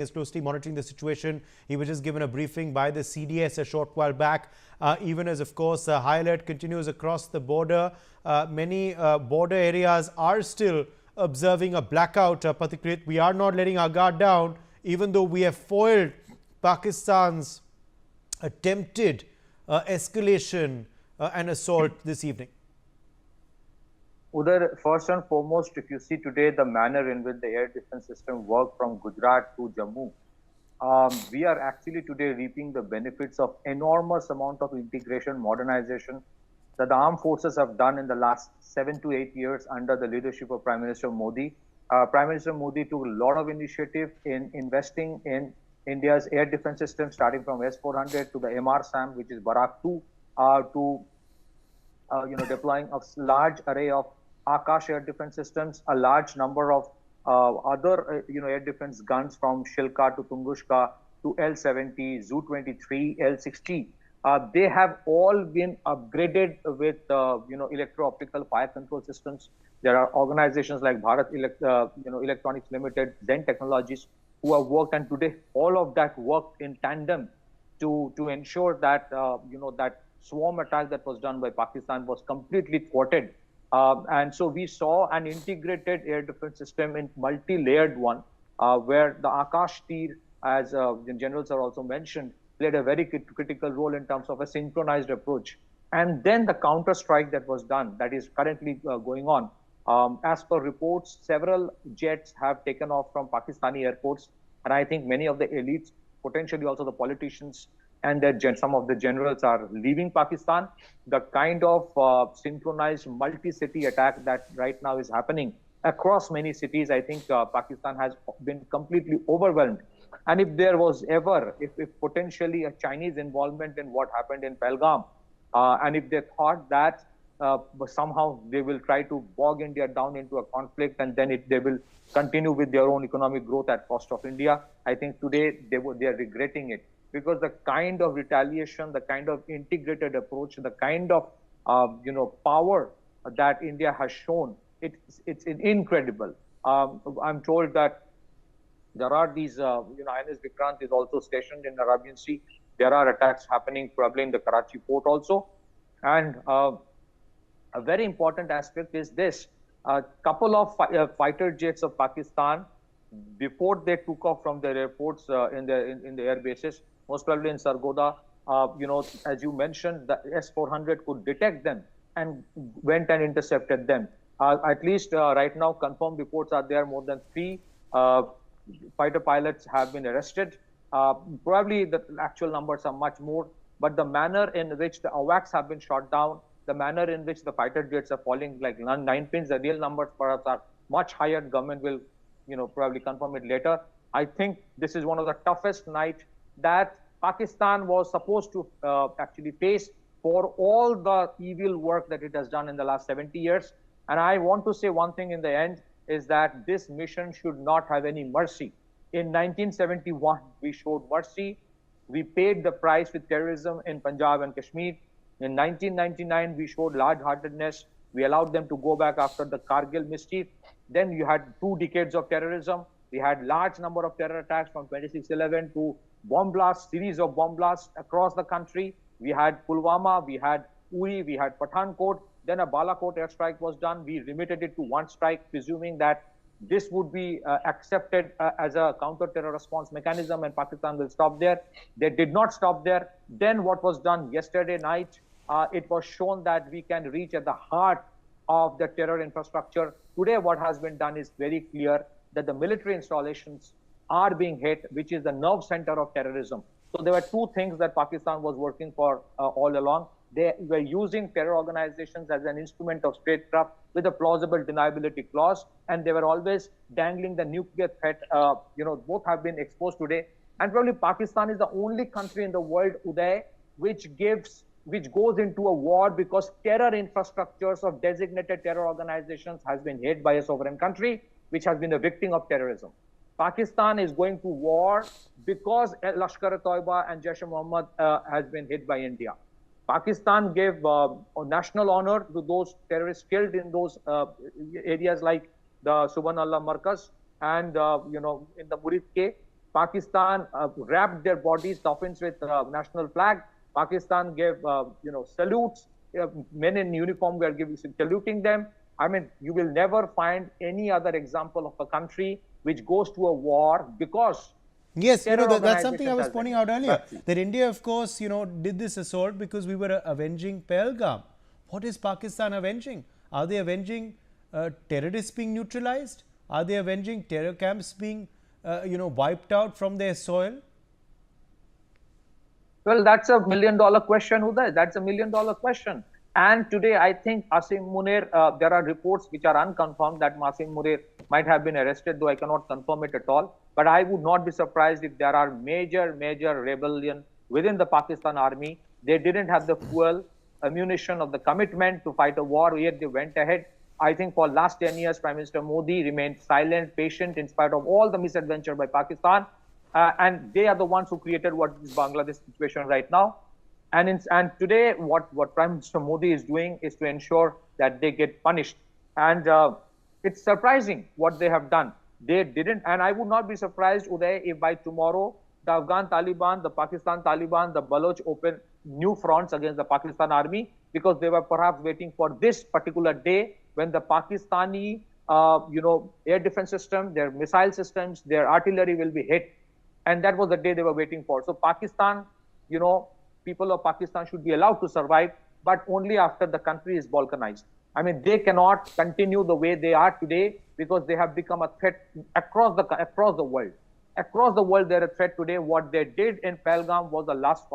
is closely monitoring the situation. He was just given a briefing by the CDS a short while back. Even as, of course, high alert continues across the border. Many border areas are still observing a blackout. Particularly, we are not letting our guard down, even though we have foiled Pakistan's attempted escalation and assault this evening. Uday, first and foremost, if you see today the manner in which the air defense system worked from Gujarat to Jammu, we are actually today reaping the benefits of enormous amount of integration, modernization that the armed forces have done in the last 7 to 8 years under the leadership of Prime Minister Modi. Prime Minister Modi took a lot of initiative in investing in India's air defense system, starting from S-400 to the MR-SAM, which is Barak 2, to deploying a large array of Akash air defense systems, a large number of other air defense guns from Shilka to Tungushka to L-70, Zu-23, L-60. They have all been upgraded with electro-optical fire control systems. There are organizations like Bharat Electronics Limited, Zen Technologies, who have worked, and today all of that worked in tandem to ensure that that swarm attack that was done by Pakistan was completely thwarted. And so we saw an integrated air defense system in multi-layered one, where the Akash Tir, as the generals are also mentioned, played a very critical role in terms of a synchronized approach. And then the counter strike that was done, that is currently going on. As per reports, several jets have taken off from Pakistani airports, and I think many of the elites, potentially also the politicians, and some of the generals are leaving Pakistan. The kind of synchronized multi-city attack that right now is happening across many cities, I think Pakistan has been completely overwhelmed. And if there was ever, if potentially a Chinese involvement in what happened in Pahalgam, and if they thought that somehow they will try to bog India down into a conflict, and then they will continue with their own economic growth at cost of India, I think today they are regretting it. Because the kind of retaliation, the kind of integrated approach, the kind of power that India has shown, it's incredible. I'm told that there are these, INS Vikrant is also stationed in the Arabian Sea. There are attacks happening probably in the Karachi port also. And a very important aspect is this: a couple of fighter jets of Pakistan, before they took off from their airports in the air bases, most probably in Sargodha, as you mentioned, the S-400 could detect them and went and intercepted them. At least right now, confirmed reports are there, more than 3 fighter pilots have been arrested. Probably the actual numbers are much more, but the manner in which the AWACS have been shot down, the manner in which the fighter jets are falling like 9 pins, the real numbers perhaps are much higher. Government will probably confirm it later. I think this is one of the toughest nights that Pakistan was supposed to actually face for all the evil work that it has done in the last 70 years. And I want to say one thing in the end, is that this mission should not have any mercy. In 1971, we showed mercy. We paid the price with terrorism in Punjab and Kashmir. In 1999, we showed large-heartedness. We allowed them to go back after the Kargil mischief. Then you had 2 decades of terrorism. We had large number of terror attacks from 26/11 to bomb blasts, series of bomb blasts across the country. We had Pulwama, we had Uri, we had Pathankot. Then a Balakot airstrike was done. We limited it to 1 strike, presuming that this would be accepted as a counter-terror response mechanism, and Pakistan will stop there. They did not stop there. Then what was done yesterday night, it was shown that we can reach at the heart of the terror infrastructure. Today, what has been done is very clear that the military installations are being hit, which is the nerve center of terrorism. So there were 2 things that Pakistan was working for all along. They were using terror organizations as an instrument of statecraft with a plausible deniability clause, and they were always dangling the nuclear threat. Both have been exposed today. And probably Pakistan is the only country in the world, Uday, which goes into a war because terror infrastructures of designated terror organizations has been hit by a sovereign country, which has been a victim of terrorism. Pakistan is going to war because Lashkar-e-Toiba and Jaish-e-Mohammed has been hit by India. Pakistan gave national honor to those terrorists killed in those areas like the Subhanallah Markaz and in the Murid K. Pakistan wrapped their bodies, coffins with national flag. Pakistan gave, salutes. Men in uniform were saluting them. I mean, you will never find any other example of a country which goes to a war because yes, that's something I was has pointing been. out earlier. That India, of course, did this assault because we were avenging Pahalgam. What is Pakistan avenging? Are they avenging terrorists being neutralized? Are they avenging terror camps being, wiped out from their soil? Well, that's a $1 million question, Uday. That's a $1 million question. And today, I think Asim Munir, there are reports which are unconfirmed that Asim Munir might have been arrested, though I cannot confirm it at all. But I would not be surprised if there are major rebellion within the Pakistan army. They didn't have the fuel, ammunition, or the commitment to fight a war, yet they went ahead. I think for last 10 years, Prime Minister Modi remained silent, patient, in spite of all the misadventure by Pakistan. And they are the ones who created what is Bangladesh situation right now. And today, what Prime Minister Modi is doing is to ensure that they get punished. And it's surprising what they have done. They didn't, and I would not be surprised, Uday, if by tomorrow the Afghan Taliban, the Pakistan Taliban, the Baloch open new fronts against the Pakistan army, because they were perhaps waiting for this particular day when the Pakistani, air defense system, their missile systems, their artillery will be hit. And that was the day they were waiting for. So Pakistan, people of Pakistan should be allowed to survive, but only after the country is balkanized. I mean, they cannot continue the way they are today because they have become a threat across the world. Across the world, they're a threat today. What they did in Pahalgam was the last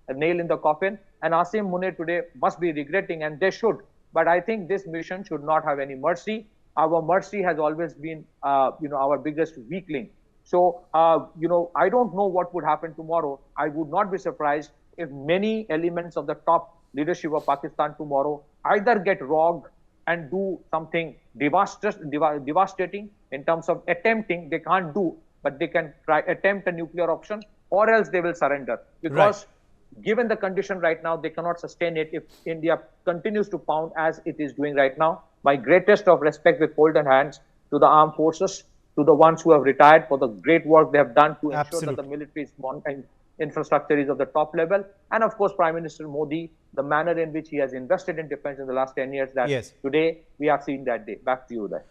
a nail in the coffin. And Asim Munir today must be regretting, and they should. But I think this mission should not have any mercy. Our mercy has always been, our biggest weak link. So, I don't know what would happen tomorrow. I would not be surprised if many elements of the top leadership of Pakistan tomorrow either get rogue and do something devastating in terms of attempting. They can't do, but they can attempt a nuclear option, or else they will surrender. Because given the condition right now, they cannot sustain it if India continues to pound as it is doing right now. My greatest of respect with folded hands to the armed forces, to the ones who have retired for the great work they have done to ensure that the military infrastructure is of the top level. And of course, Prime Minister Modi, the manner in which he has invested in defense in the last 10 years, that today we have seen that day. Back to you, Uday.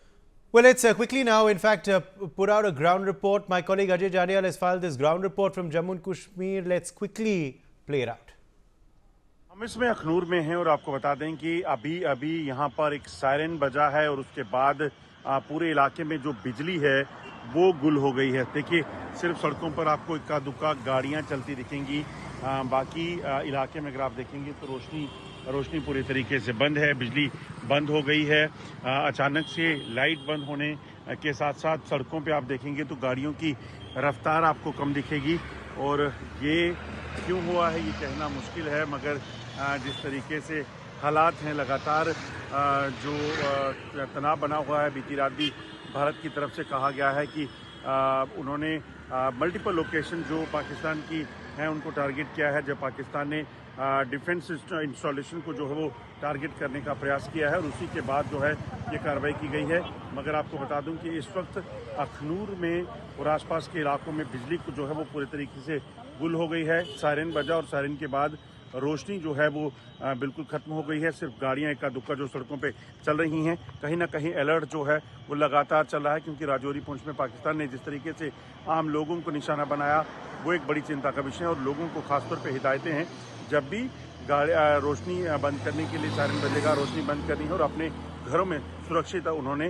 Well, let's quickly now, in fact, put out a ground report. My colleague Ajay Jadial has filed this ground report from Jammu and Kashmir. Let's quickly play it out. हम इसमें अखनूर में हैं और आपको बता दें कि अभी यहाँ पर एक सायरन बजा है और उसके बाद पूरे इलाके में जो बिजली है वो गुल हो गई है। देखिए, सिर्फ सड़कों पर आपको इक्का दुक्का गाड़ियाँ चलती दिखेंगी, बाकी इलाके में अगर आप देखेंगे तो रोशनी पूरी तरीके से बंद है, बिजली बंद हो गई है। अचानक से लाइट बंद होने के साथ साथ सड़कों पे आप देखेंगे तो गाड़ियों की रफ्तार आपको कम दिखेगी, और ये क्यों हुआ है ये कहना मुश्किल है, मगर जिस तरीके से हालात हैं, लगातार जो तनाव बना हुआ है। बीती रात भी भारत की तरफ से कहा गया है कि उन्होंने मल्टीपल लोकेशन जो पाकिस्तान की हैं उनको टारगेट किया है, जब पाकिस्तान ने डिफेंस इंस्टॉलेशन को जो है वो टारगेट करने का प्रयास किया है, और उसी के बाद जो है ये कार्रवाई की गई है। मगर आपको बता दूं कि इस वक्त अखनूर में और आसपास के इलाकों में बिजली को जो है वो पूरे तरीके से गुल हो गई है। सायरन बजा और सायरन के बाद रोशनी जो है वो बिल्कुल खत्म हो गई है। सिर्फ गाड़ियां इक्का दुक्का जो सड़कों पे चल रही हैं। कहीं ना कहीं अलर्ट जो है वो लगातार चल रहा है, क्योंकि राजौरी पुंछ में पाकिस्तान ने जिस तरीके से आम लोगों को निशाना बनाया वो एक बड़ी चिंता का विषय है, और लोगों को खासतौर पे हिदायतें हैं, जब भी रोशनी बंद करने के लिए सायरन बजेगा, रोशनी बंद करनी है और अपने घरों में सुरक्षित उन्होंने